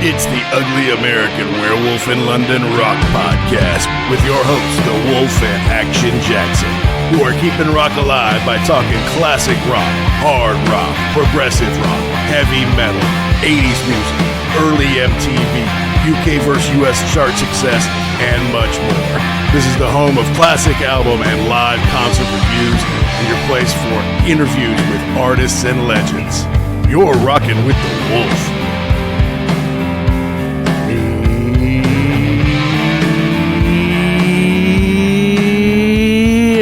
It's the Ugly American Werewolf in London Rock Podcast with your hosts, the Wolf and Action Jackson, who are keeping rock alive by talking classic rock, hard rock, progressive rock, heavy metal, 80s music, early MTV, UK vs. US chart success, and much more. This is the home of classic album and live concert reviews and your place for interviews with artists and legends. You're rocking with the Wolf.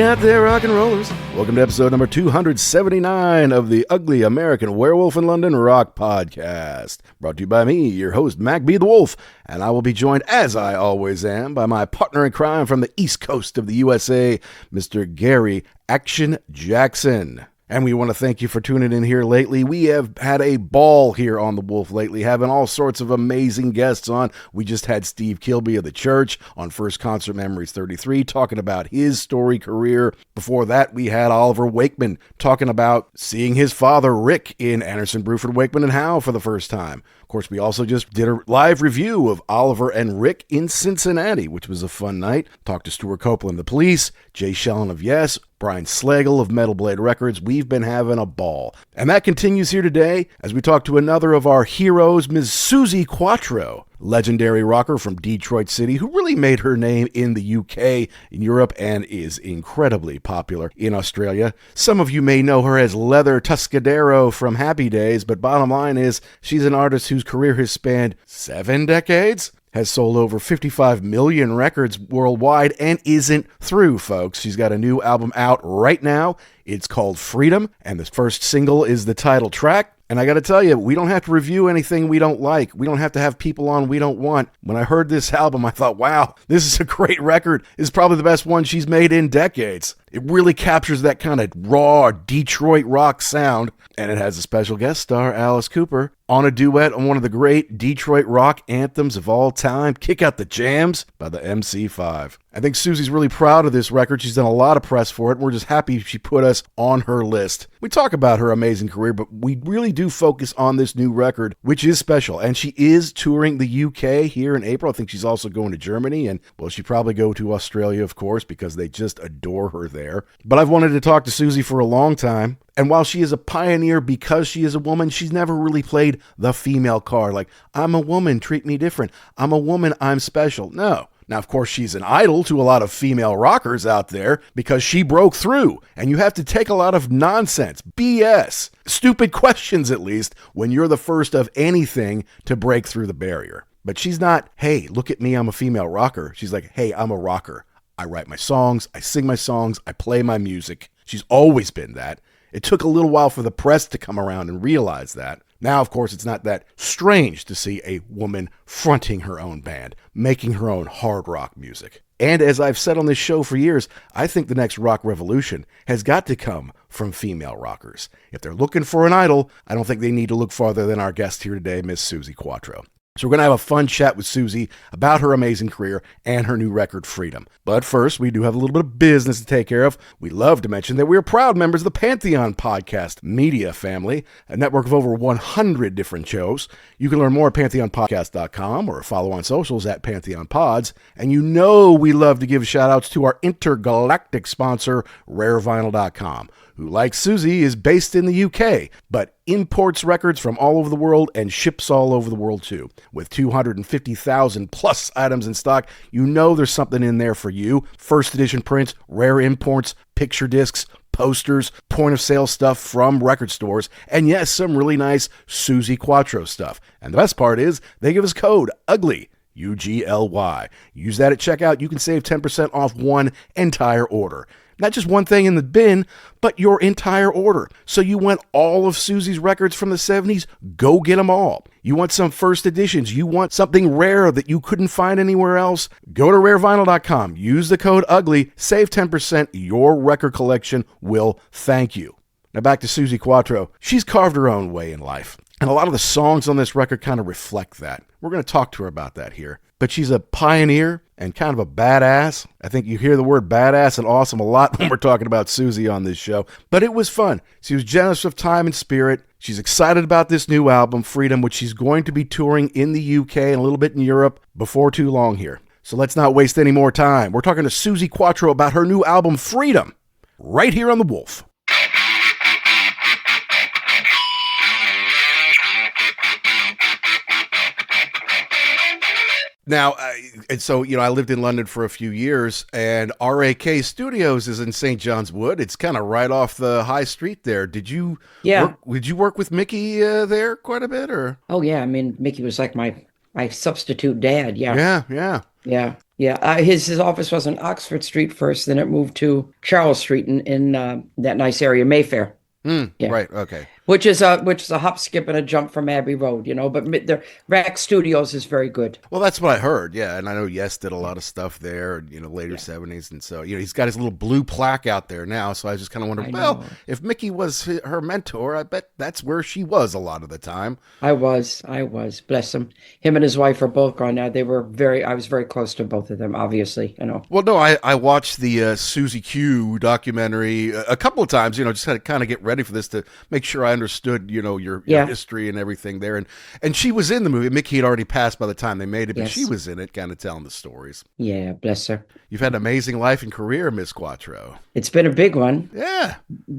Out there, rock and rollers. Welcome to episode number 279 of the Ugly American Werewolf in London Rock Podcast. Brought to you by me, your host, Mac B. the Wolf, and I will be joined, as I always am, by my partner in crime from the East Coast of the USA, Mr. Gary Action Jackson. And we want to thank you for tuning in here lately. We have had a ball here on The Wolf lately, having all sorts of amazing guests on. We just had Steve Kilby of The Church on First Concert Memories 33 talking about his story career. Before that, we had Oliver Wakeman talking about seeing his father, Rick, in Anderson, Bruford, Wakeman, and Howe for the first time. Of course, we also just did a live review of Oliver and Rick in Cincinnati, which was a fun night. Talked to Stuart Copeland, The Police, Jay Shellen of Yes, Brian Slagle of Metal Blade Records. We've been having a ball. And that continues here today as we talk to another of our heroes, Ms. Suzi Quatro, legendary rocker from Detroit City who really made her name in the UK, in Europe, and is incredibly popular in Australia. Some of you may know her as Leather Tuscadero from Happy Days, but bottom line is she's an artist whose career has spanned 7 decades, has sold over 55 million records worldwide, and isn't through, folks. She's got a new album out right now. It's called Freedom, and the first single is the title track. And I got to tell you, we don't have to review anything we don't like. We don't have to have people on we don't want. When I heard this album, I thought, wow, this is a great record. It's probably the best one she's made in decades. It really captures that kind of raw Detroit rock sound. And it has a special guest star, Alice Cooper, on a duet on one of the great Detroit rock anthems of all time, Kick Out the Jams by the MC5. I think Suzi's really proud of this record. She's done a lot of press for it, and we're just happy she put us on her list. We talk about her amazing career, but we really do focus on this new record, which is special. And she is touring the UK here in April. I think she's also going to Germany, and, well, she'd probably go to Australia, of course, because they just adore her there. But I've wanted to talk to Suzi for a long time. And while she is a pioneer because she is a woman, she's never really played the female card. Like, I'm a woman, treat me different. I'm a woman, I'm special. No. Now, of course, she's an idol to a lot of female rockers out there because she broke through. And you have to take a lot of nonsense, BS, stupid questions at least, when you're the first of anything to break through the barrier. But she's not, hey, look at me, I'm a female rocker. She's like, hey, I'm a rocker. I write my songs, I sing my songs, I play my music. She's always been that. It took a little while for the press to come around and realize that. Now, of course, it's not that strange to see a woman fronting her own band, making her own hard rock music. And as I've said on this show for years, I think the next rock revolution has got to come from female rockers. If they're looking for an idol, I don't think they need to look farther than our guest here today, Miss Suzi Quatro. So we're going to have a fun chat with Suzi about her amazing career and her new record, Freedom. But first, we do have a little bit of business to take care of. We love to mention that we are proud members of the Pantheon Podcast Media family, a network of over 100 different shows. You can learn more at pantheonpodcast.com or follow on socials at Pantheon Pods. And you know we love to give shout-outs to our intergalactic sponsor, rarevinyl.com, who, like Suzi, is based in the UK, but imports records from all over the world and ships all over the world too. With 250,000 plus items in stock, you know there's something in there for you. First edition prints, rare imports, picture discs, posters, point of sale stuff from record stores, and yes, some really nice Suzi Quatro stuff. And the best part is they give us code UGLY. UGLY. Use that at checkout. You can save 10% off one entire order. Not just one thing in the bin, but your entire order. So you want all of Suzi's records from the 70s? Go get them all. You want some first editions? You want something rare that you couldn't find anywhere else? Go to rarevinyl.com. Use the code UGLY. Save 10%. Your record collection will thank you. Now back to Suzi Quatro. She's carved her own way in life. And a lot of the songs on this record kind of reflect that. We're going to talk to her about that here. but she's a pioneer and kind of a badass. I think you hear the word badass and awesome a lot when we're talking about Suzi on this show, but it was fun. She was generous with time and spirit. She's excited about this new album, Freedom, which she's going to be touring in the UK and a little bit in Europe before too long here. So let's not waste any more time. We're talking to Suzi Quatro about her new album, Freedom, right here on The Wolf. Now, and so, I lived in London for a few years, and RAK Studios is in St. John's Wood. It's kind of right off the high street there. Did you work with Mickey there quite a bit, or? Oh, yeah. I mean, Mickey was like my substitute dad. Yeah. Yeah. His office was on Oxford Street first, then it moved to Charles Street in that nice area, Mayfair. Yeah. Right. Okay. Which is a hop, skip, and a jump from Abbey Road, But the Rack Studios is very good. Well, that's what I heard. Yeah, and I know Yes did a lot of stuff there, later 70s, and so he's got his little blue plaque out there now. So I just kind of wondered, well, if Mickey was her mentor, I bet that's where she was a lot of the time. I was. Bless him. Him and his wife are both gone now. I was very close to both of them, obviously. Well, no, I watched the Suzi Q documentary a couple of times. Just had to kind of get ready for this to make sure I understood, your history and everything there. And she was in the movie. Mickey had already passed by the time they made it, but she was in it, kind of telling the stories. Yeah, bless her. You've had an amazing life and career, Miss Quatro. It's been a big one. Yeah.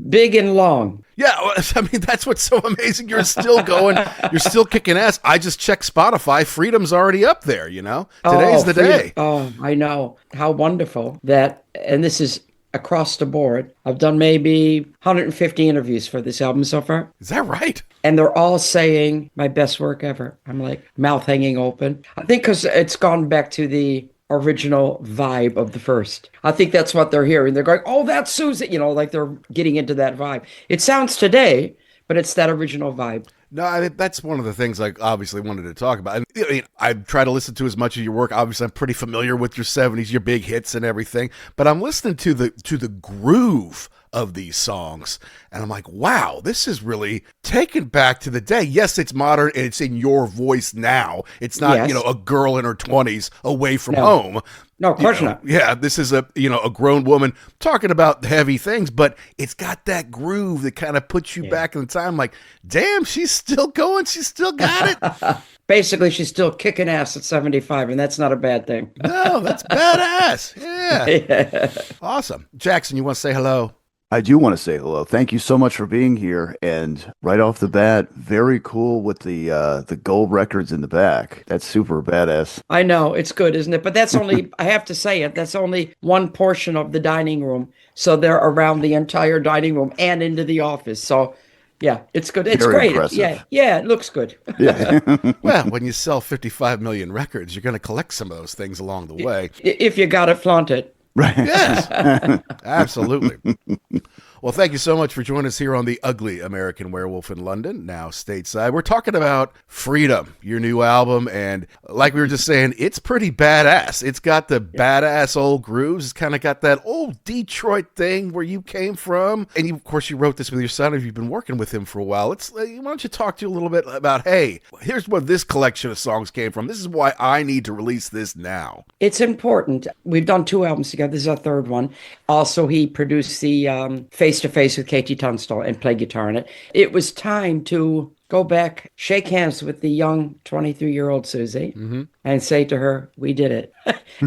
Big and long. Yeah, I mean, that's what's so amazing. You're still going. You're still kicking ass. I just checked Spotify. Freedom's already up there, Today's the day. Oh, I know. How wonderful that, and this is across the board. I've done maybe 150 interviews for this album so far. Is that right? And they're all saying my best work ever. I'm like mouth hanging open. I think because it's gone back to the original vibe of the first. I think that's what they're hearing. They're going, oh, that's Suzi. Like they're getting into that vibe. It sounds today, but it's that original vibe. No, I mean, that's one of the things I obviously wanted to talk about. I mean, I try to listen to as much of your work. Obviously, I'm pretty familiar with your 70s, your big hits and everything. But I'm listening to the groove of these songs, and I'm like, wow, this is really taken back to the day. Yes, it's modern, and it's in your voice now. It's not, a girl in her 20s away from home. No, of course not. Yeah, this is a grown woman talking about heavy things, but it's got that groove that kind of puts you back in the time. Like, damn, she's still going. She's still got it. Basically, she's still kicking ass at 75, and that's not a bad thing. No, that's badass. Yeah. Awesome. Jackson, you want to say hello? I do want to say hello. Thank you so much for being here. And right off the bat, very cool with the gold records in the back. That's super badass. I know, it's good, isn't it? But that's only, I have to say it, that's only one portion of the dining room. So they're around the entire dining room and into the office. So yeah, it's good. It's very great. Impressive. Yeah, it looks good. Yeah. Well, when you sell 55 million records, you're going to collect some of those things along the way. If you got it, flaunt it. Right. Yes, absolutely. Well, thank you so much for joining us here on the Ugly American Werewolf in London, now stateside. We're talking about Freedom, your new album, and like we were just saying, it's pretty badass. It's got the badass old grooves. It's kind of got that old Detroit thing where you came from. And of course, you wrote this with your son. If you've been working with him for a while, why don't you talk to you a little bit about, hey, here's where this collection of songs came from. This is why I need to release this now. It's important. We've done 2 albums together. This is our 3rd one. Also, he produced the Face to Face with Katie Tunstall and played guitar in it. It was time to go back, shake hands with the young 23-year-old Suzi, and say to her, we did it.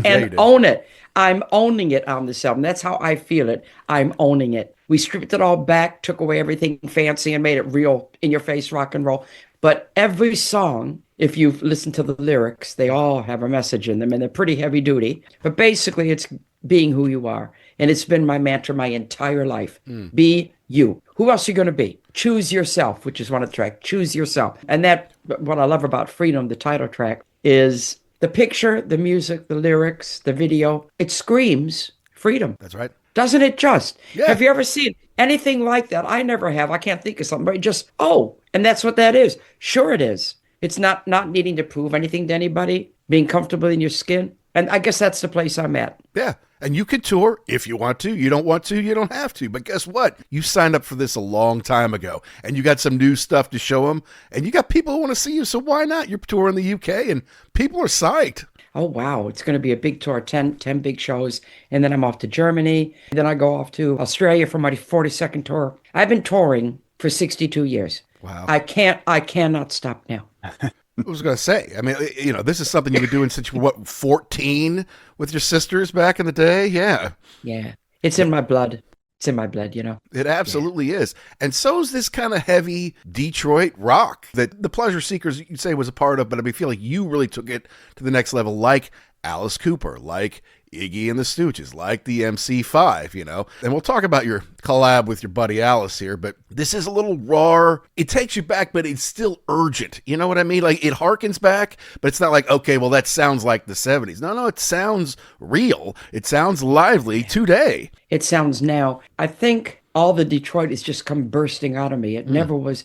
And own it. I'm owning it on this album. That's how I feel it. I'm owning it. We stripped it all back, took away everything fancy and made it real, in-your-face rock and roll. But every song, if you've listened to the lyrics, they all have a message in them, and they're pretty heavy duty. But basically, it's being who you are. And it's been my mantra my entire life. Be you. Who else are you going to be? Choose yourself, which is one of the track. Choose yourself. And that, what I love about Freedom, the title track, is the picture, the music, the lyrics, the video. It screams freedom. That's right. Doesn't it just? Yeah. Have you ever seen anything like that? I never have. I can't think of something, but just, and that's what that is. Sure it is. It's not needing to prove anything to anybody, being comfortable in your skin. And I guess that's the place I'm at. Yeah. And you can tour if you want to. You don't want to, you don't have to. But guess what? You signed up for this a long time ago, and you got some new stuff to show them, and you got people who want to see you. So why not? You're touring the UK, and people are psyched. Oh, wow. It's going to be a big tour, 10 big shows. And then I'm off to Germany. Then I go off to Australia for my 42nd tour. I've been touring for 62 years. Wow. I cannot stop now. I was going to say, I mean, you know, this is something you've been doing since you were, what, 14 with your sisters back in the day? Yeah. Yeah. It's in my blood. It's in my blood, you know. It absolutely is. And so is this kind of heavy Detroit rock that the Pleasure Seekers, you'd say, was a part of, but I feel like you really took it to the next level, like Alice Cooper, like Iggy and the Stooges, like the MC5, you know. And we'll talk about your collab with your buddy Alice here, but this is a little raw. It takes you back, but it's still urgent. You know what I mean? Like, it harkens back, but it's not like, okay, well, that sounds like the 70s. No, it sounds real. It sounds lively today. It sounds now. I think all the Detroit has just come bursting out of me. It never was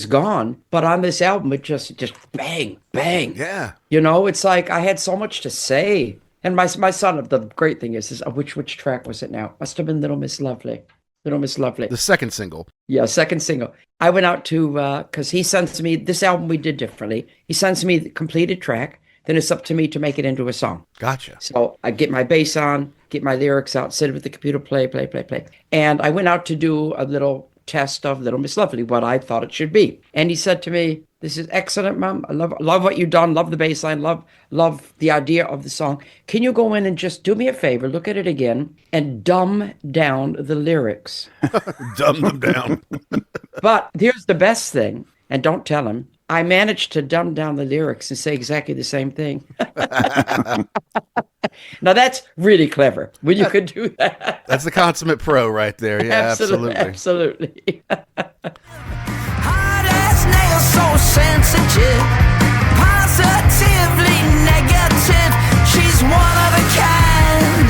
gone, but on this album, it just bang, bang. Yeah. You know, it's like I had so much to say. And my son, the great thing is which track was it now? Must have been Little Miss Lovely. Little Miss Lovely. The second single. Yeah, second single. I went out to, because he sends me, this album we did differently. He sends me the completed track. Then it's up to me to make it into a song. Gotcha. So I get my bass on, get my lyrics out, sit with the computer, play. And I went out to do a little test of Little Miss Lovely, what I thought it should be. And he said to me, "This is excellent, Mom. I love what you've done. Love the bass line. Love the idea of the song. Can you go in and just do me a favor, look at it again, and dumb down the lyrics?" Dumb them down. But here's the best thing, and don't tell him. I managed to dumb down the lyrics and say exactly the same thing. Now that's really clever when you could do that. That's the consummate pro right there. Yeah, absolutely. Absolutely. Hard as nails, so sensitive, positively negative. She's one of a kind.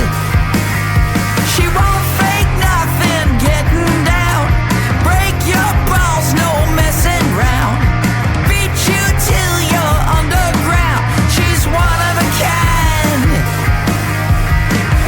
She won't fake nothing, getting down. Break your balls, no messing round. Beat you till you're underground. She's one of a kind.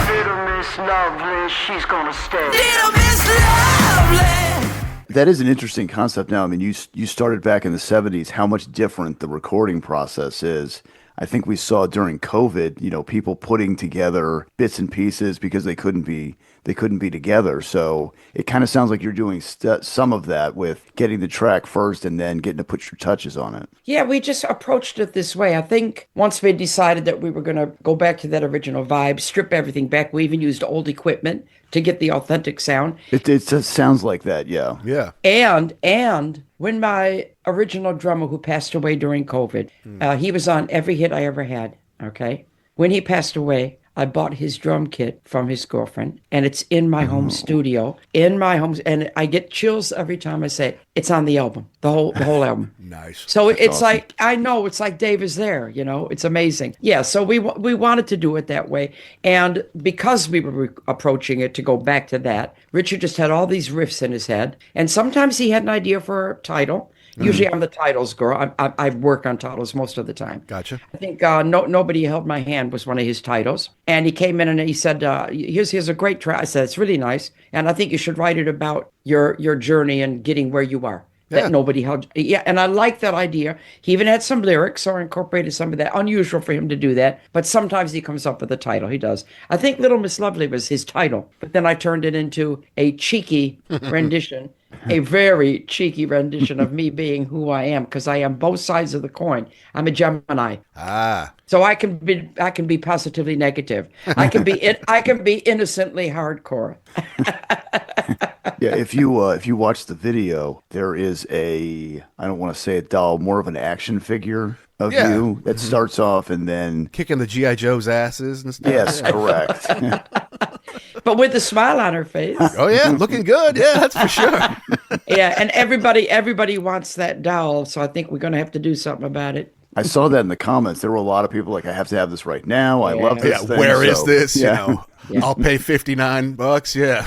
Little Miss Lovely, she's gonna stay. Little Miss Lovely. That is an interesting concept now. I mean, you started back in the 70s, how much different the recording process is. I think we saw during COVID, you know, people putting together bits and pieces because they couldn't be together. So it kind of sounds like you're doing some of that with getting the track first and then getting to put your touches on it. Yeah, we just approached it this way. I think once we decided that we were going to go back to that original vibe, strip everything back, we even used old equipment to get the authentic sound. It sounds like that, yeah. Yeah. And when my original drummer who passed away during COVID, he was on every hit I ever had, okay? When he passed away, I bought his drum kit from his girlfriend, and it's in my home studio, and I get chills every time I say it. It's on the album, the whole album. Nice. So it's awesome. like, I know, it's like Dave is there, you know, it's amazing. Yeah, so we wanted to do it that way. And because we were approaching it to go back to that, Richard just had all these riffs in his head. And sometimes he had an idea for a title. Usually I'm the titles girl. I work on titles most of the time. Gotcha. I think Nobody Held My Hand was one of his titles. And he came in and he said, here's a great track. I said, it's really nice. And I think you should write it about your journey and getting where you are. Yeah. That nobody held. Yeah, and I like that idea. He even had some lyrics or incorporated some of that. Unusual for him to do that, but sometimes he comes up with a title. He does. I think Little Miss Lovely was his title, but then I turned it into a cheeky rendition, a very cheeky rendition of me being who I am, because I am both sides of the coin. I'm a Gemini. So I can be positively negative. I can be innocently hardcore. Yeah, if you watch the video, there is I don't want to say a doll, more of an action figure of you that starts off and then Kicking the G.I. Joe's asses and stuff. yes, correct. But with a smile on her face. Oh yeah, looking good. Yeah, that's for sure. Yeah, and everybody wants that doll, so I think we're going to have to do something about it. I saw that in the comments. There were a lot of people like, I have to have this right now. I love this thing. Where is this? Yeah. You know, I'll pay $59. Yeah.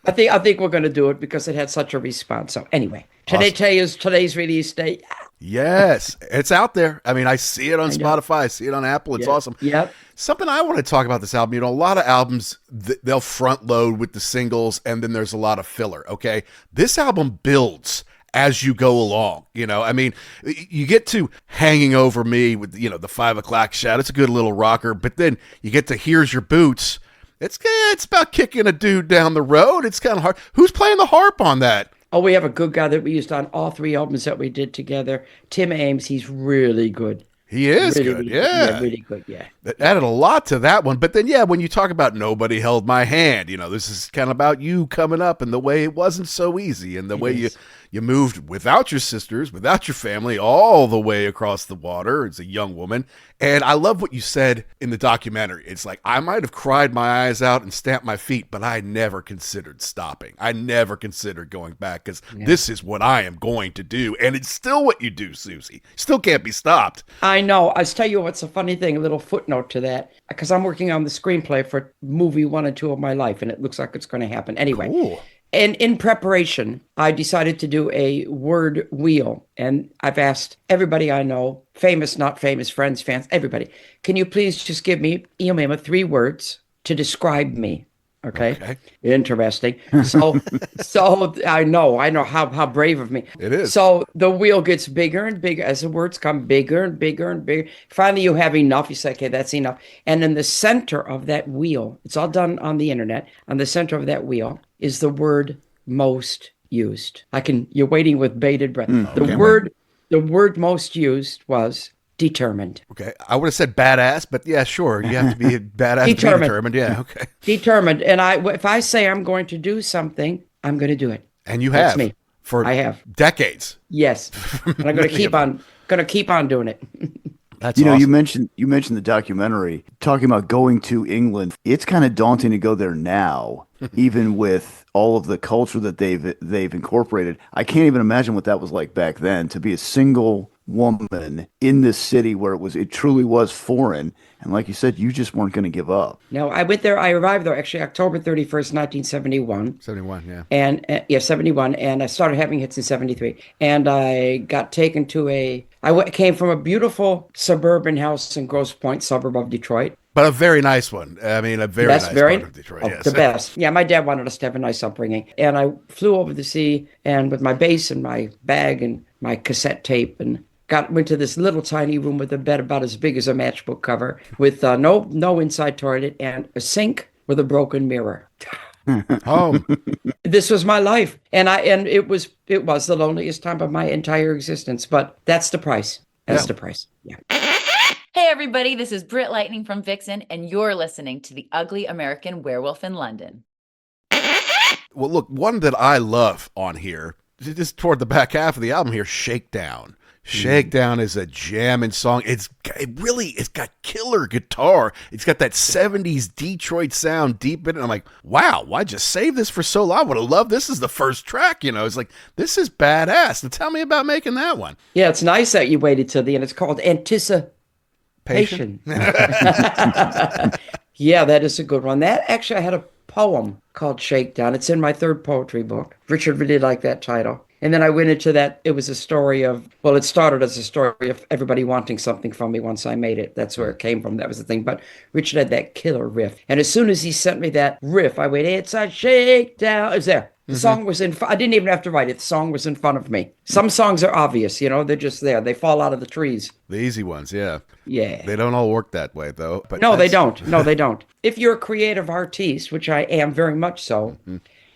I think we're going to do it because it had such a response. So anyway, today's release date. Yes, it's out there. I mean, I see it on Spotify. I see it on Apple. It's awesome. Yep. Something I want to talk about this album, a lot of albums, they'll front load with the singles and then there's a lot of filler, okay? This album builds as you go along, I mean, you get to Hanging Over Me with, the 5 o'clock shout. It's a good little rocker, but then you get to Here's Your Boots. It's about kicking a dude down the road. It's kind of hard. Who's playing the harp on that? Oh, we have a good guy that we used on all 3 albums that we did together. Tim Ames, he's really good. He is really, good, really, yeah. Really good, yeah. That added a lot to that one. But then, when you talk about Nobody Held My Hand, this is kind of about you coming up and the way it wasn't so easy and the way you moved without your sisters, without your family, all the way across the water as a young woman. And I love what you said in the documentary. It's like, I might have cried my eyes out and stamped my feet, but I never considered stopping. I never considered going back because this is what I am going to do. And it's still what you do, Suzi. Still can't be stopped. I know. I'll tell you what's a funny thing, a little footnote to that, because I'm working on the screenplay for movie 1 and 2 of my life, and it looks like it's going to happen. Anyway. Cool. And in preparation, I decided to do a word wheel. And I've asked everybody I know, famous, not famous, friends, fans, everybody, can you please just email me 3 words to describe me? Okay. Interesting. So I know how brave of me. It is. So the wheel gets bigger and bigger as the words come bigger and bigger and bigger. Finally, you have enough. You say, okay, that's enough. And in the center of that wheel, it's all done on the internet. On the center of that wheel is the word most used. You're waiting with bated breath. The word most used was determined. Okay. I would have said badass, but yeah, sure. You have to be a badass to be determined. Yeah. Okay. Determined. And if I say I'm going to do something, I'm going to do it. And you have. That's me. I have Decades. Yes. And I'm going to keep on doing it. That's awesome. You mentioned the documentary talking about going to England. It's kind of daunting to go there now, even with all of the culture that they've incorporated. I can't even imagine what that was like back then to be a single woman in this city where it truly was foreign. And like you said, you just weren't going to give up. No, I arrived there actually October 31st, 1971. 71, yeah. And 71. And I started having hits in 73. And I got taken to I came from a beautiful suburban house in Grosse Pointe, suburb of Detroit. But a very nice one. I mean, a very nice part of Detroit. Yes. The best. Yeah, my dad wanted us to have a nice upbringing. And I flew over the sea and with my bass and my bag and my cassette tape and went to this little tiny room with a bed about as big as a matchbook cover with no inside toilet and a sink with a broken mirror. Home. This was my life. And it was the loneliest time of my entire existence. But that's the price. That's the price. Yeah. Hey everybody, this is Britt Lightning from Vixen, and you're listening to The Ugly American Werewolf in London. Well, look, one that I love on here, just toward the back half of the album here, Shakedown. Shakedown is a jamming song. It's got killer guitar. It's got that 70s Detroit sound deep in it. I'm like, wow, why'd you save this for so long? I would have loved this as the first track, It's like, this is badass. Now tell me about making that one. Yeah, it's nice that you waited till the end. It's called Anticipation. Yeah, that is a good one. That actually, I had a poem called Shakedown. It's in my 3rd poetry book. Richard really liked that title. And then I went into that. It was a story of, it started as a story of everybody wanting something from me once I made it. That's where it came from. That was the thing. But Richard had that killer riff. And as soon as he sent me that riff, I went, it's a shakedown. It was there. The song was I didn't even have to write it. The song was in front of me. Some songs are obvious, they're just there. They fall out of the trees. The easy ones, yeah. Yeah. They don't all work that way, though. But no, they don't. No, they don't. If you're a creative artiste, which I am very much so,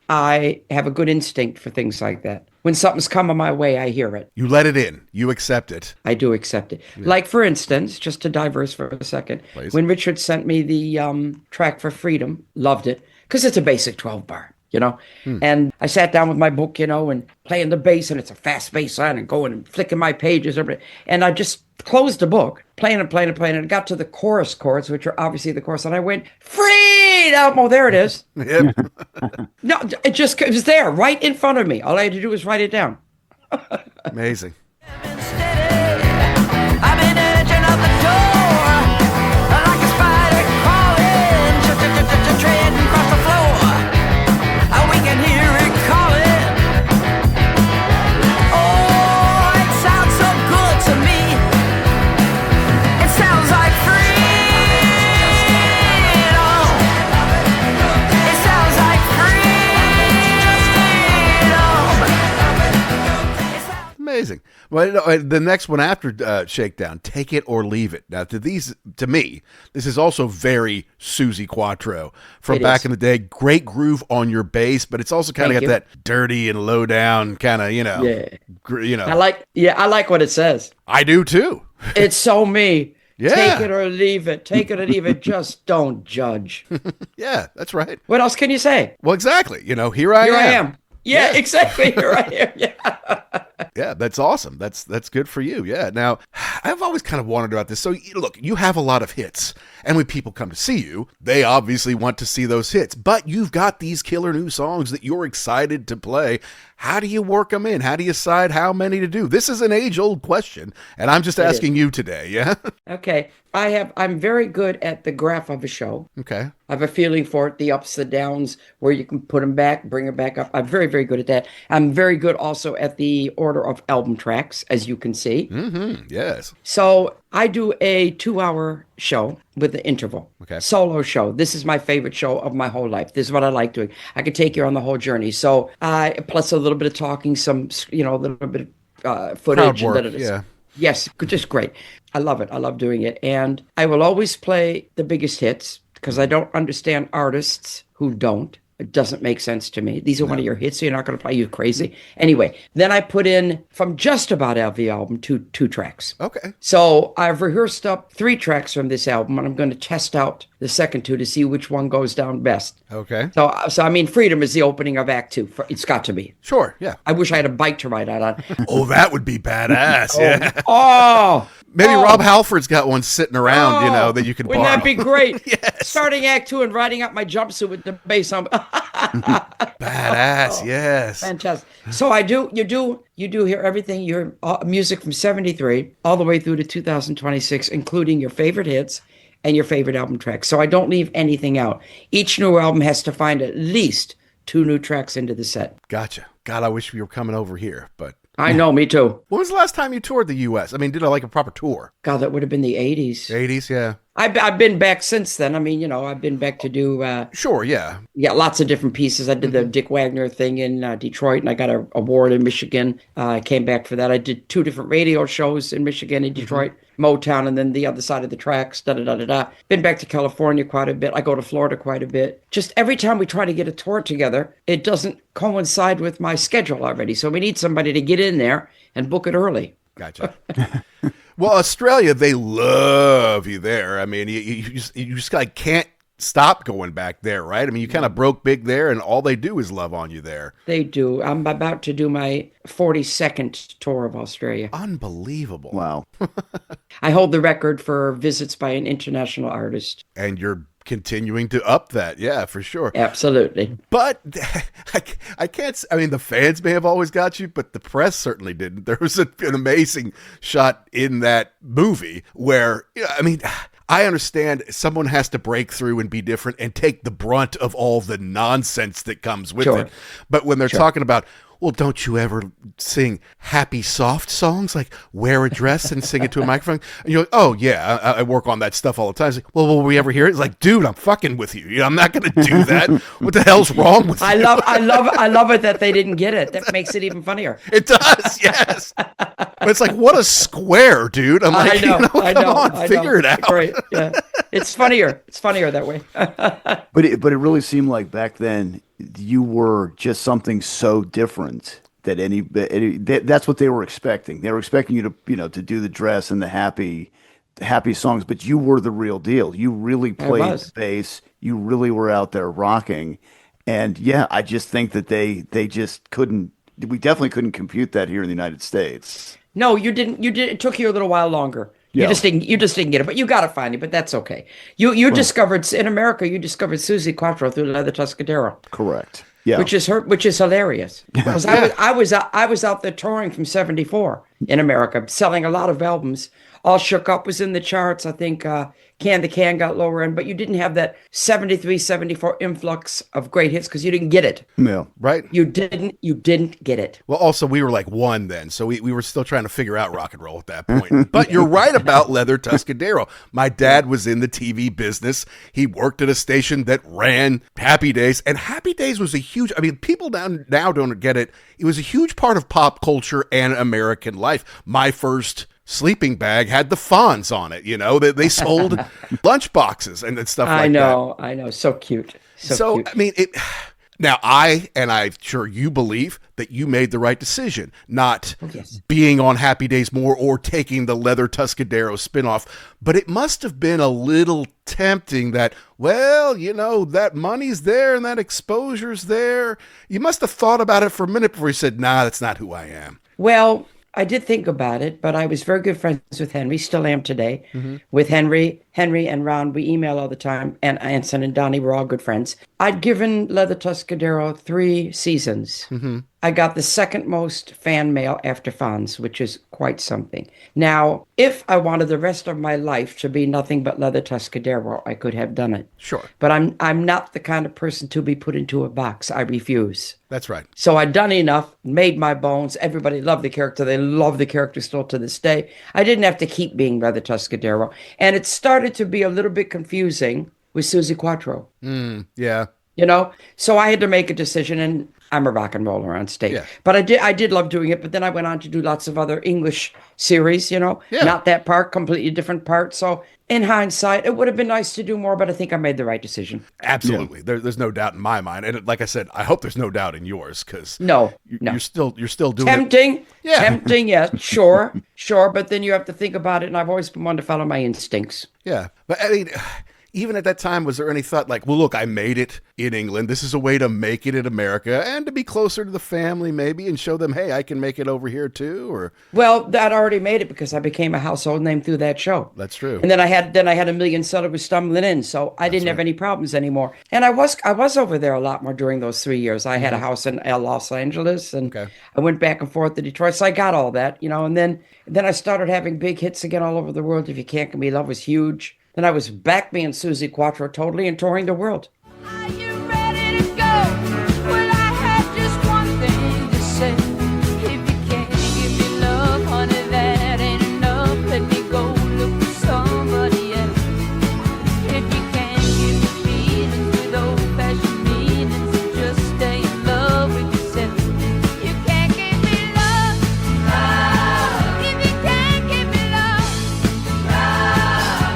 I have a good instinct for things like that. When something's coming my way, I hear it. You let it in. You accept it. I do accept it. Yeah. Like, for instance, just to diverse for a second, please. When Richard sent me the track for Freedom, loved it, because it's a basic 12-bar. And I sat down with my book, and playing the bass, and it's a fast bass line, and going and flicking my pages, and I just closed the book, playing, and it got to the chorus chords, which are obviously the chorus, and I went, Freedom! Oh, there it is. Yep. No, it was there, right in front of me. All I had to do was write it down. Amazing. I've been edging out the door like a spider crawling, treading across the floor. We can hear it calling. Oh, it sounds so good. amazing. Well, the next one after Shakedown, Take It or Leave It. Now, to me, this is also very Suzi Quatro from back in the day. Great groove on your bass, but it's also kind of got that dirty and low down kind of, I like what it says. I do too. It's so me. Yeah. Take it or leave it. Take it or leave it. Just don't judge. Yeah, that's right. What else can you say? Well, exactly. Here I am. Yeah, exactly. Here I am. Yeah. Yeah, that's awesome. That's good for you. Yeah. Now, I've always kind of wondered about this. So, look, you have a lot of hits. And when people come to see you, they obviously want to see those hits. But you've got these killer new songs that you're excited to play. How do you work them in? How do you decide how many to do? This is an age-old question, and I'm just asking you today, yeah? Okay. I'm very good at the graph of a show. Okay. I have a feeling for it, the ups, the downs, where you can put them back, bring them back up. I'm very, very good at that. I'm very good also at the order of album tracks, as you can see. Mm-hmm. Yes. So I do a 2-hour show with the interval. Okay. Solo show. This is my favorite show of my whole life. This is what I like doing. I can take you on the whole journey. So plus a little bit of talking, some, a little bit of footage. Crowd work, yeah. Yes, just great. I love it. I love doing it. And I will always play the biggest hits because I don't understand artists who don't. It doesn't make sense to me. These are one of your hits, so you're not going to play. You crazy. Anyway, then I put in from just about every album two tracks. Okay. So I've rehearsed up 3 tracks from this album, and I'm going to test out the second 2 to see which one goes down best. Okay. So I mean, Freedom is the opening of Act 2. It's got to be. Sure, yeah. I wish I had a bike to ride out on. Oh, that would be badass, yeah. Oh! Maybe Rob Halford's got one sitting around, that you could borrow. Wouldn't that be great? Yes. Starting Act 2 and riding up my jumpsuit with the bass on. Badass, yes. Fantastic. So you do hear everything, your music from 73 all the way through to 2026, including your favorite hits and your favorite album tracks. So I don't leave anything out. Each new album has to find at least 2 new tracks into the set. Gotcha. God, I wish we were coming over here, but... I know, me too. When was the last time you toured the U.S.? I mean, did a proper tour? God, that would have been the 80s. 80s, yeah. I've been back since then. I mean, I've been back to do... Sure, yeah. Yeah, lots of different pieces. I did the Dick Wagner thing in Detroit, and I got an award in Michigan. I came back for that. I did 2 different radio shows in Michigan and Detroit, Motown, and then the other side of the tracks, da-da-da-da-da. Been back to California quite a bit. I go to Florida quite a bit. Just every time we try to get a tour together, it doesn't coincide with my schedule already. So we need somebody to get in there and book it early. Gotcha. Well, Australia, they love you there. I mean, you just can't stop going back there, right? I mean, you kind of broke big there, and all they do is love on you there. They do. I'm about to do my 42nd tour of Australia. Unbelievable. Wow. I hold the record for visits by an international artist. And you're continuing to up that, yeah, for sure. Absolutely. But I can't, I mean, the fans may have always got you, but the press certainly didn't. There was an amazing shot in that movie where, I mean, I understand someone has to break through and be different and take the brunt of all the nonsense that comes with it. But when they're talking about, well, don't you ever sing happy, soft songs like wear a dress and sing it to a microphone? And you're like, oh, yeah, I work on that stuff all the time. It's like, well, will we ever hear it? It's like, dude, I'm fucking with you. I'm not going to do that. What the hell's wrong with you? I love it that they didn't get it. That makes it even funnier. It does, yes. But it's like, what a square, dude. I'm like, come on, figure it out. Great, yeah. It's funnier. It's funnier that way. But it really seemed like back then you were just something so different that that's what they were expecting. They were expecting you to to do the dress and the happy songs, but you were the real deal. You really played the bass. You really were out there rocking. And yeah, I just think that they just couldn't. We definitely couldn't compute that here in the United States. No, you didn't. You did. It took you a little while longer. You just didn't get it, but you got to find it. But that's okay. You discovered in America. You discovered Suzi Quatro through Leather Tuscadero. Correct. Yeah. Which is hilarious. Because I was out there touring from '74 in America, selling a lot of albums All Shook Up was in the charts. I think Can the Can got lower end, but you didn't have that 73, 74 influx of great hits because you didn't get it. Yeah. Right. You didn't get it. Well, also, we were like one then, so we were still trying to figure out rock and roll at that point. But you're right about Leather Tuscadero. My dad was in the TV business. He worked at a station that ran Happy Days, and Happy Days was a huge, I mean, people now don't get it. It was a huge part of pop culture and American life. My first sleeping bag had the Fonz on it, you know, they sold lunch boxes and stuff like that. I know. So cute. So cute. I mean, now I'm sure you believe that you made the right decision, not being on Happy Days more or taking the Leather Tuscadero spinoff. But it must have been a little tempting that, well, you know, that money's there and that exposure's there. You must have thought about it for a minute before you said, nah, that's not who I am. Well, I did think about it, but I was very good friends with Henry, still am today. With Henry and Ron, we email all the time, and Anson and Donnie were all good friends. I'd given Leather Tuscadero 3 seasons. I got the second most fan mail after Fonz, which is quite something. Now, if I wanted the rest of my life to be nothing but Leather Tuscadero, I could have done it. Sure. But I'm not the kind of person to be put into a box. I refuse. That's right. So I'd done enough, made my bones. Everybody loved the character. They love the character still to this day. I didn't have to keep being Leather Tuscadero. And it started to be a little bit confusing with Suzi Quatro. Yeah. You know? So I had to make a decision, and I'm a rock and roller on stage. Yeah. But I did love doing it, but then I went on to do lots of other English series, you know? Yeah. Not that part, completely different part. So in hindsight, it would have been nice to do more, but I think I made the right decision. Absolutely. There's no doubt in my mind. And like I said, I hope there's no doubt in yours, because No. you're still doing Tempting. it. Yeah. Tempting, yes. Sure. But then you have to think about it, and I've always been one to follow my instincts. Yeah. But I mean, even at that time, was there any thought like, well, look, I made it in England. This is a way to make it in America and to be closer to the family maybe and show them, hey, I can make it over here too? Or Well, that already made it because I became a household name through that show. That's true. And then I had a million sellers stumbling in, so I didn't have any problems anymore. And I was over there a lot more during those 3 years. I had a house in Los Angeles, and I went back and forth to Detroit, so I got all that, you know. And then I started having big hits again all over the world. If You Can't Get Me Love was huge. Then I was back being Suzi Quatro totally and touring the world. Are you ready to go? Well, I have just one thing to say. If you can't give me love, honey, that ain't enough. Let me go look for somebody else. If you can't give me feelings with old-fashioned meanings, just stay in love with yourself. You can't give me love. If you can't give me love.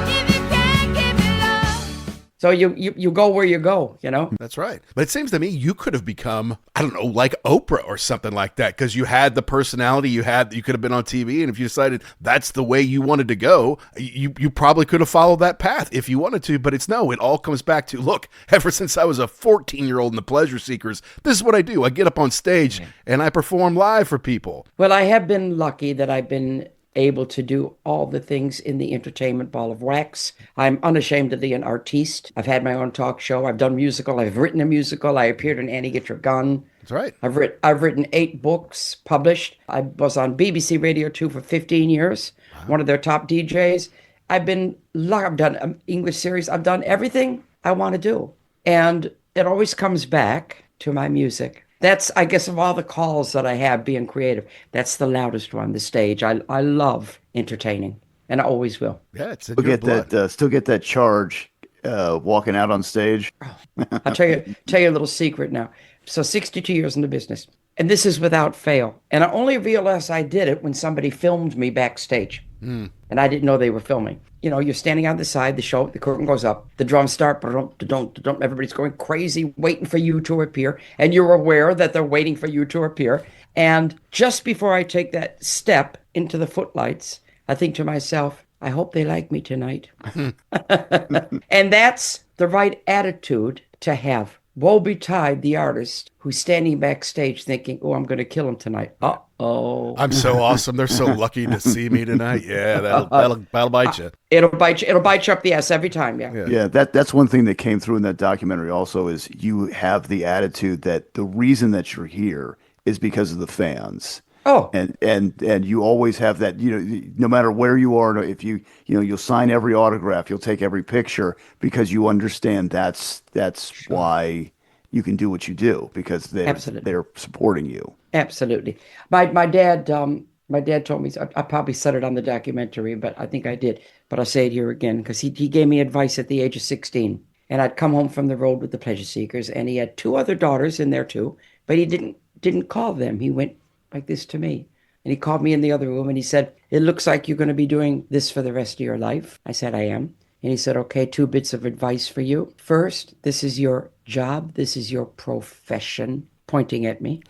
If you can't give me love. So you go where you go, you know? That's right. But it seems to me you could have become, I don't know, like Oprah or something like that, because you had the personality you could have been on TV. And if you decided that's the way you wanted to go, you probably could have followed that path if you wanted to. But it all comes back to, look, ever since I was a 14-year-old in the Pleasure Seekers, this is what I do. I get up on stage and I perform live for people. Well, I have been lucky that I've been able to do all the things in the entertainment ball of wax. I'm unashamed to be an artiste. I've had my own talk show. I've done musical. I've written a musical. I appeared in Annie Get Your Gun. That's right. I've written 8 books published. I was on BBC Radio 2 for 15 years, one of their top DJs. I've done English series. I've done everything I want to do. And it always comes back to my music. That's, I guess, of all the calls that I have being creative, that's the loudest one, the stage. I love entertaining, and I always will. Yeah, it's in Still your get blood. still get that charge walking out on stage. I'll tell you a little secret now. So 62 years in the business, and this is without fail. And I only realized I did it when somebody filmed me backstage, and I didn't know they were filming. You know, you're standing on the side, the curtain goes up, the drums start, everybody's going crazy, waiting for you to appear, and you're aware that they're waiting for you to appear. And just before I take that step into the footlights, I think to myself, I hope they like me tonight. And that's the right attitude to have. Woe betide the artist who's standing backstage thinking, oh, I'm going to kill him tonight. Uh-oh. I'm so awesome. They're so lucky to see me tonight. Yeah, that'll bite you. It'll bite you up the ass every time, yeah. Yeah, that's one thing that came through in that documentary also is you have the attitude that the reason that you're here is because of the fans. Oh, and you always have that, no matter where you are, if you'll sign every autograph, you'll take every picture because you understand that's why you can do what you do, because absolutely. they're supporting you. Absolutely. My dad told me, I probably said it on the documentary, but I think I did. But I'll say it here again because he gave me advice at the age of 16. And I'd come home from the road with the Pleasure Seekers, and he had two other daughters in there too, but he didn't call them. He went like this to me. And he called me in the other room and he said, "It looks like you're going to be doing this for the rest of your life." I said, "I am." And he said, "Okay, two bits of advice for you. First, this is your job. This is your profession," pointing at me.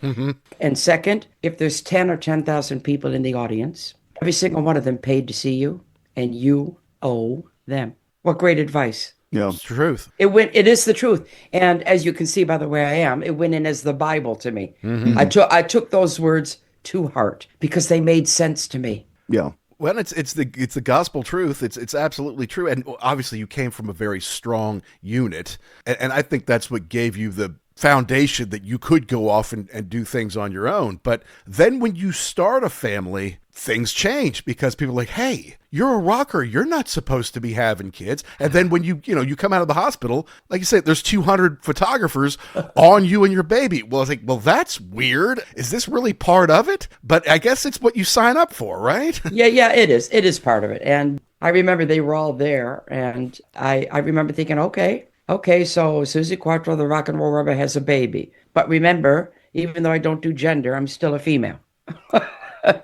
And second, if there's 10 or 10,000 people in the audience, every single one of them paid to see you, and you owe them. What great advice. Yeah. It's the truth. It is the truth. And as you can see by the way I am, it went in as the Bible to me. I took those words to heart because they made sense to me. Yeah. Well, it's the gospel truth. It's absolutely true. And obviously you came from a very strong unit. And I think that's what gave you the foundation that you could go off and do things on your own. But then when you start a family, things change because people are like, "Hey, you're a rocker. You're not supposed to be having kids." And then when you come out of the hospital, like you said, there's 200 photographers on you and your baby. Well, it's like, well, that's weird. Is this really part of it? But I guess it's what you sign up for, right? Yeah, it is. It is part of it. And I remember they were all there. And I remember thinking, okay, so Suzi Quatro, the rock and roll rubber, has a baby. But remember, even though I don't do gender, I'm still a female.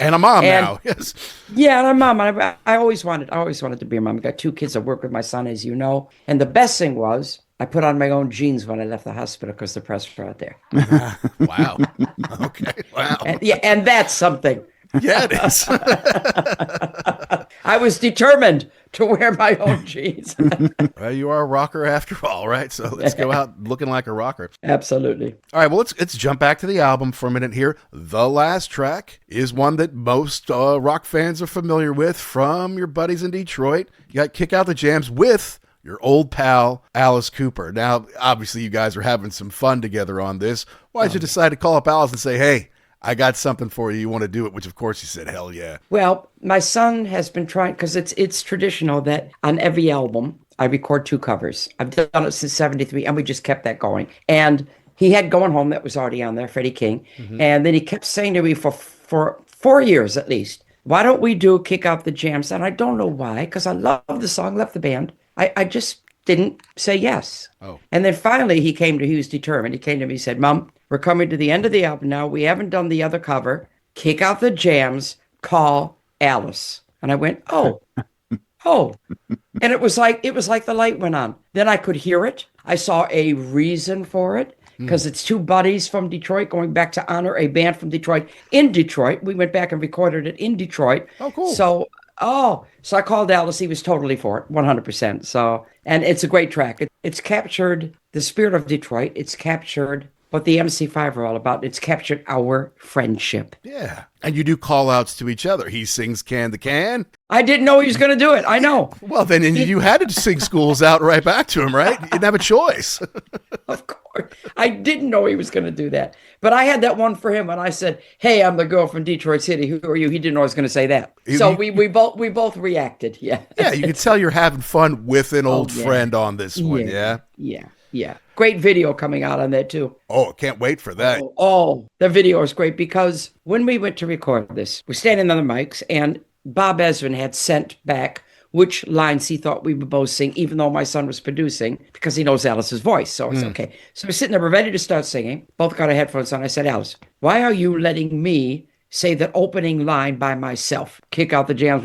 And a mom now. Yes. Yeah, and I'm a mom. I always wanted to be a mom. I got two kids. I work with my son, as you know. And the best thing was I put on my own jeans when I left the hospital because the press were out there. Wow. Okay. Wow. And that's something. Yeah, it is. I was determined to wear my own jeans. Well, you are a rocker after all, right? So let's go out looking like a rocker. Absolutely. All right, well, let's jump back to the album for a minute here. The last track is one that most rock fans are familiar with from your buddies in Detroit. You got Kick Out the Jams with your old pal, Alice Cooper. Now, obviously, you guys are having some fun together on this. Why did you decide to call up Alice and say, "Hey, I got something for you. You want to do it?" Which, of course, he said, "Hell yeah." Well, my son has been trying, because it's traditional that on every album, I record two covers. I've done it since 73, and we just kept that going. And he had Going Home that was already on there, Freddie King. And then he kept saying to me for 4 years at least, "Why don't we do Kick Out the Jams?" And I don't know why, because I love the song, love the band. I just didn't say yes. Oh. And then finally he was determined. He came to me and said, "Mom, we're coming to the end of the album now. We haven't done the other cover. Kick Out the Jams, call Alice." And I went, oh. And it was like the light went on. Then I could hear it. I saw a reason for it, because it's two buddies from Detroit going back to honor a band from Detroit in Detroit. We went back and recorded it in Detroit. Oh, cool. So I called Alice. He was totally for it, 100%. So, and it's a great track. It's captured the spirit of Detroit. It's captured what the MC5 are all about. It's captured our friendship. Yeah. And you do call outs to each other. He sings Can the Can. I didn't know he was going to do it. I know. Well, then you had to sing Schools Out right back to him, right? You didn't have a choice. Of course. I didn't know he was going to do that. But I had that one for him when I said, "Hey, I'm the girl from Detroit City. Who are you?" He didn't know I was going to say that. So we both reacted. Yeah. Yeah, you can tell you're having fun with an old friend on this one, yeah? Yeah. Great video coming out on that too. Oh, can't wait for that. The video is great, because when we went to record this, we're standing on the mics, and Bob Ezrin had sent back which lines he thought we would both sing, even though my son was producing, because he knows Alice's voice. So it's okay. So we're sitting there, we're ready to start singing. Both got our headphones on. I said, "Alice, why are you letting me say that opening line by myself? Kick out the jams."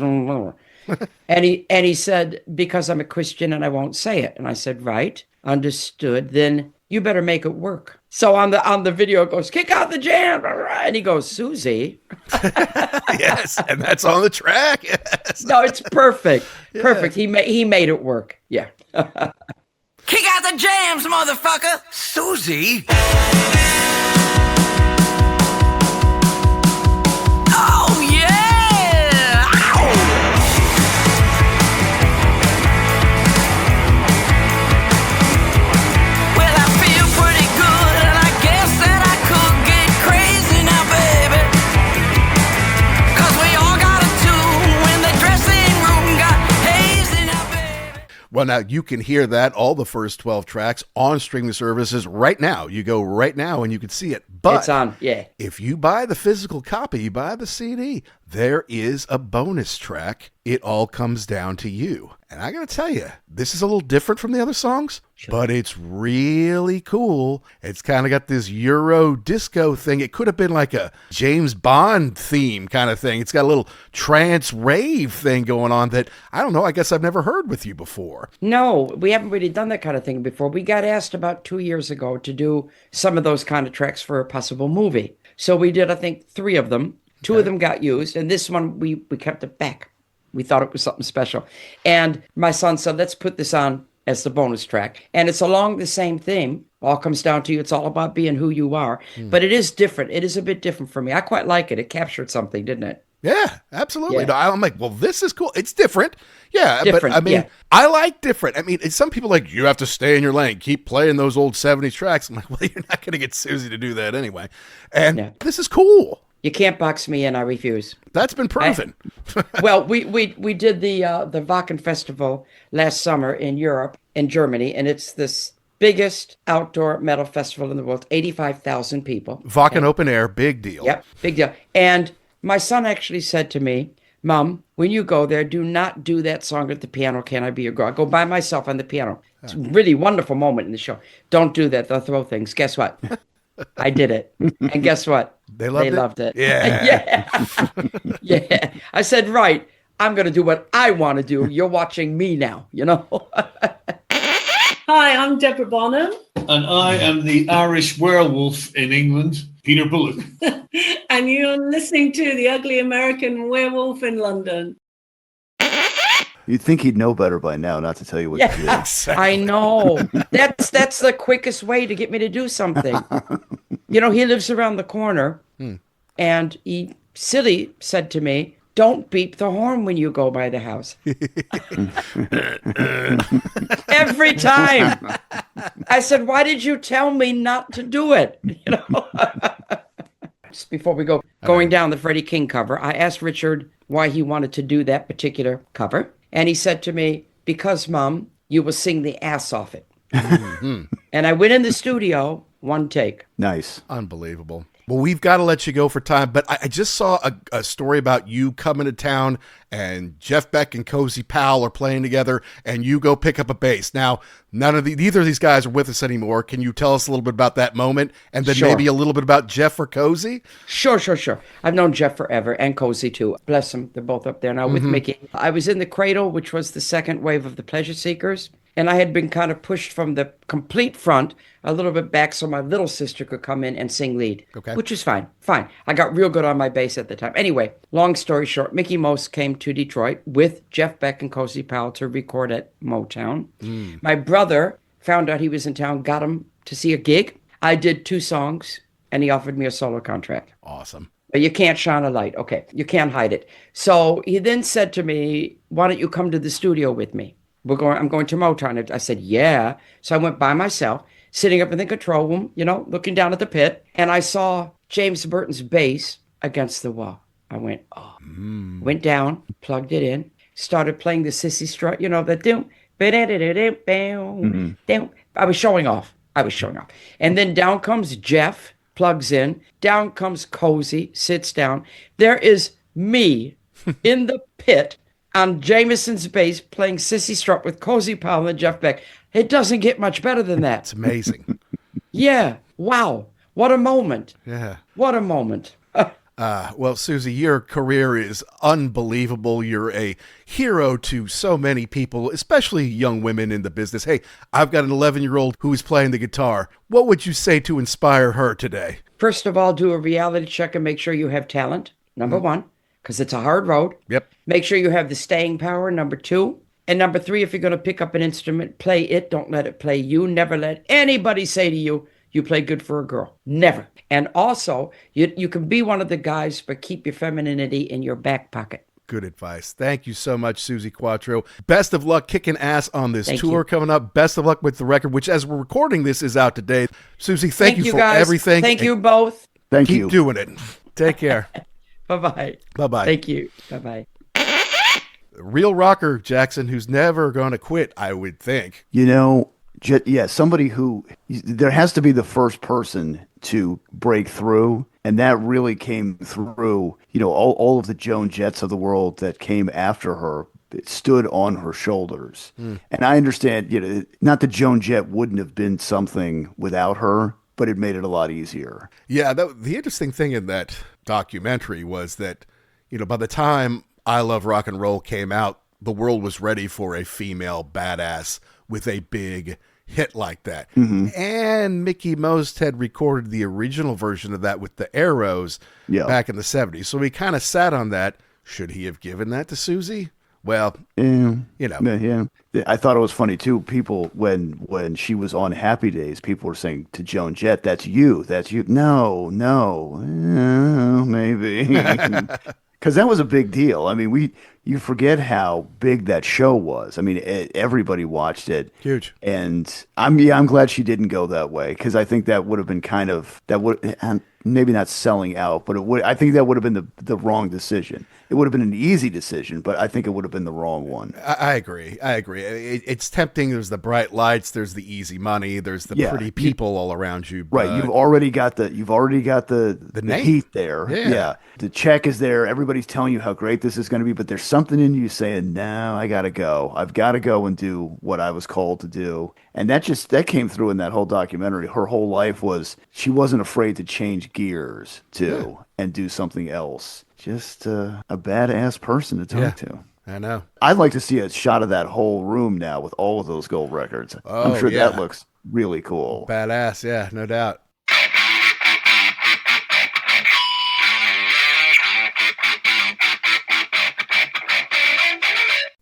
and he said, "Because I'm a Christian and I won't say it." And I said, "Right, understood. Then you better make it work." So on the video it goes, "Kick out the jam," and he goes, "Suzi." Yes, and that's on the track. Yes. No, it's perfect. Perfect. He made it work. Yeah. Kick out the jams, motherfucker! Suzi! Oh, yeah! Ow! Well, I feel pretty good, and I guess that I could get crazy now, baby. Well, now you can hear that, all the first 12 tracks on streaming services right now. You go right now and you can see it. But it's on, yeah. if you buy the physical copy, you buy the CD, there is a bonus track. It all comes down to you. And I got to tell you, this is a little different from the other songs, but it's really cool. It's kind of got this Euro disco thing. It could have been like a James Bond theme kind of thing. It's got a little trance rave thing going on that, I don't know, I guess I've never heard with you before. No, we haven't really done that kind of thing before. We got asked about 2 years ago to do some of those kind of tracks for a possible movie. So we did, I think, 3 of them. 2 of them got used, and this one we kept it back. We thought it was something special. And my son said, let's put this on as the bonus track. And it's along the same theme. All comes down to you. It's all about being who you are. But it is different. It is a bit different for me. I quite like it. It captured something, didn't it? Yeah, absolutely. Yeah. No, I'm like, well, this is cool. It's different. Yeah, Different, but I mean, yeah. I like different. I mean, some people like, you have to stay in your lane. Keep playing those old 70s tracks. I'm like, well, you're not going to get Suzi to do that anyway. And this is cool. You can't box me in. I refuse. That's been proven. Well, we did the Wacken Festival last summer in Europe, in Germany, and it's this biggest outdoor metal festival in the world. 85,000 people. Wacken open air, big deal. Yep, big deal. And my son actually said to me, Mom, when you go there, do not do that song at the piano, Can I Be Your Girl? I go by myself on the piano. It's a really wonderful moment in the show. Don't do that. They'll throw things. Guess what? I did it. And guess what? They loved it? Yeah. Yeah. I said, right, I'm going to do what I want to do. You're watching me now, you know? Hi, I'm Deborah Bonham. And I am the Irish werewolf in England, Peter Bullock. And you're listening to The Ugly American Werewolf in London. You'd think he'd know better by now not to tell you what to do. I know. That's the quickest way to get me to do something. You know, he lives around the corner, and he silly said to me, don't beep the horn when you go by the house. Every time. I said, why did you tell me not to do it? You know. Just before we going down the Freddie King cover, I asked Richard why he wanted to do that particular cover. And he said to me, because, Mom, you will sing the ass off it. And I went in the studio, one take. Nice. Unbelievable. Well, we've got to let you go for time, but I just saw a story about you coming to town and Jeff Beck and Cozy Powell are playing together and you go pick up a bass. Now, neither of these guys are with us anymore. Can you tell us a little bit about that moment and then maybe a little bit about Jeff or Cozy? Sure. I've known Jeff forever and Cozy too. Bless them. They're both up there now with Mickey. I was in the Cradle, which was the second wave of the Pleasure Seekers. And I had been kind of pushed from the complete front a little bit back so my little sister could come in and sing lead, which is fine. I got real good on my bass at the time. Anyway, long story short, Mickey Most came to Detroit with Jeff Beck and Cozy Powell to record at Motown. My brother found out he was in town, got him to see a gig. I did 2 songs, and he offered me a solo contract. Awesome. But you can't shine a light. Okay, you can't hide it. So he then said to me, why don't you come to the studio with me? I'm going to Motown. I said, yeah. So I went by myself, sitting up in the control room, you know, looking down at the pit. And I saw James Burton's bass against the wall. I went, oh. Went down, plugged it in, started playing the Sissy Strut, you know, the doom. I was showing off. And then down comes Jeff, plugs in. Down comes Cozy, sits down. There is me in the pit on Jameson's bass playing Sissy Strut with Cozy Powell and Jeff Beck. It doesn't get much better than that. It's amazing. Yeah. Wow. What a moment. Yeah. What a moment. Well, Suzi, your career is unbelievable. You're a hero to so many people, especially young women in the business. Hey, I've got an 11-year-old who is playing the guitar. What would you say to inspire her today? First of all, do a reality check and make sure you have talent, number one, because it's a hard road. Yep. Make sure you have the staying power, number 2. And number 3, if you're going to pick up an instrument, play it. Don't let it play you. Never let anybody say to you, you play good for a girl. Never. And also, you can be one of the guys, but keep your femininity in your back pocket. Good advice. Thank you so much, Suzi Quatro. Best of luck kicking ass on this Thank tour you. coming up. Best of luck with the record, which as we're recording this is out today. Suzi, thank you for guys. everything. Thank you both. Thank Keep you. doing it. Take care. Bye-bye. Bye-bye. Thank you. Bye-bye. Real rocker, Jackson, who's never going to quit, I would think. You know, yeah, somebody who, there has to be the first person to break through. And that really came through, you know, all of the Joan Jetts of the world that came after her. It stood on her shoulders. And I understand, you know, not that Joan Jett wouldn't have been something without her, but it made it a lot easier. Yeah, the interesting thing in that documentary was that, you know, by the time I Love Rock and Roll came out, the world was ready for a female badass with a big hit like that. And Mickey Most had recorded the original version of that with the Arrows back in the 70s. So we kind of sat on that. Should he have given that to Suzi? Well, you know. Yeah. I thought it was funny too. People, when she was on Happy Days, people were saying to Joan Jett, that's you. No, maybe. Because that was a big deal. I mean, you forget how big that show was. I mean, everybody watched it. Huge. And I'm glad she didn't go that way, because I think that would have been maybe not selling out, but I think that would have been the wrong decision. It would have been an easy decision, but I think it would have been the wrong one. I agree. It's tempting. There's the bright lights. There's the easy money. There's the pretty people all around you. Right. You've already got the heat there. Yeah. The check is there. Everybody's telling you how great this is going to be, but there's something in you saying, no, I got to go. I've got to go and do what I was called to do. And that came through in that whole documentary. Her whole life was, she wasn't afraid to change gears and do something else. Just a badass person to talk to. I know. I'd like to see a shot of that whole room now with all of those gold records. I'm sure that looks really cool. Badass, yeah, no doubt.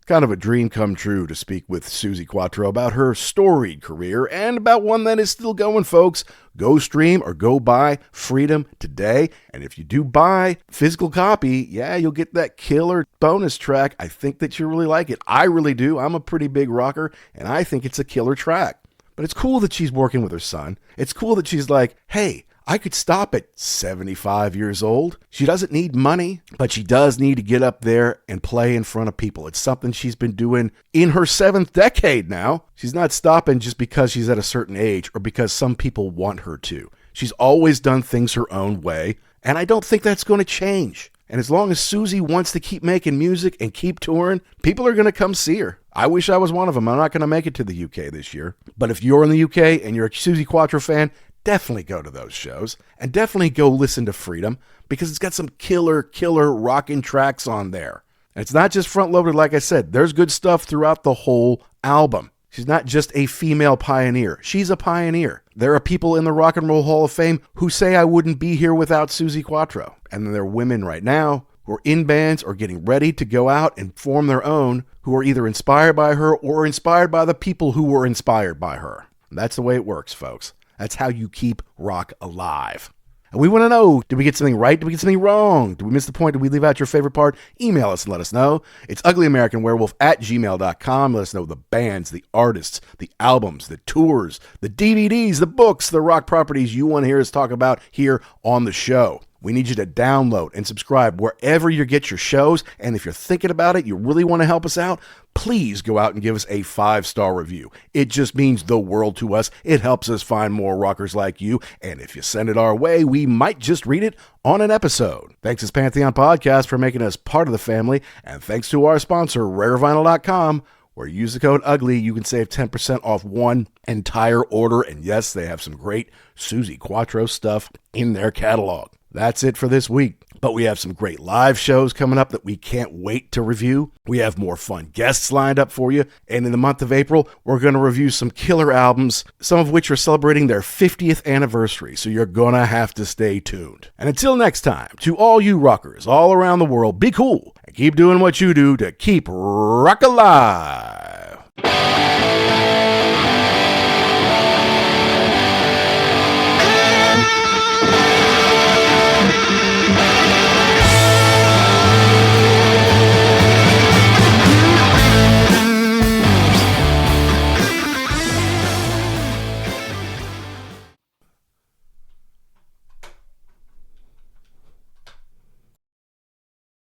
Kind of a dream come true to speak with Suzi Quatro about her storied career and about one that is still going, folks. Go stream or go buy Freedom today. And if you do buy physical copy, you'll get that killer bonus track. I think that you really like it. I really do. I'm a pretty big rocker, and I think it's a killer track. But it's cool that she's working with her son. It's cool that she's like, hey, I could stop at 75 years old. She doesn't need money, but she does need to get up there and play in front of people. It's something she's been doing in her 7th decade now. She's not stopping just because she's at a certain age or because some people want her to. She's always done things her own way, and I don't think that's going to change. And as long as Suzi wants to keep making music and keep touring, people are going to come see her. I wish I was one of them. I'm not going to make it to the UK this year. But if you're in the UK and you're a Suzi Quatro fan, definitely go to those shows and definitely go listen to Freedom, because it's got some killer rockin' tracks on there. And it's not just front loaded, like I said. There's good stuff throughout the whole album. She's not just a female pioneer. She's a pioneer. There are people in the Rock and Roll Hall of Fame who say I wouldn't be here without Suzi Quatro. And there are women right now who are in bands or getting ready to go out and form their own, who are either inspired by her or inspired by the people who were inspired by her. And that's the way it works, folks. That's how you keep rock alive. And we want to know, did we get something right? Did we get something wrong? Did we miss the point? Did we leave out your favorite part? Email us and let us know. It's uglyamericanwerewolf@gmail.com. Let us know the bands, the artists, the albums, the tours, the DVDs, the books, the rock properties you want to hear us talk about here on the show. We need you to download and subscribe wherever you get your shows. And if you're thinking about it, you really want to help us out, please go out and give us a 5-star review. It just means the world to us. It helps us find more rockers like you. And if you send it our way, we might just read it on an episode. Thanks to Pantheon Podcast for making us part of the family. And thanks to our sponsor, rarevinyl.com, where you use the code UGLY, you can save 10% off one entire order. And yes, they have some great Suzi Quatro stuff in their catalog. That's it for this week, but we have some great live shows coming up that we can't wait to review. We have more fun guests lined up for you, and in the month of April, we're going to review some killer albums, some of which are celebrating their 50th anniversary, so you're going to have to stay tuned. And until next time, to all you rockers all around the world, be cool and keep doing what you do to keep rock alive.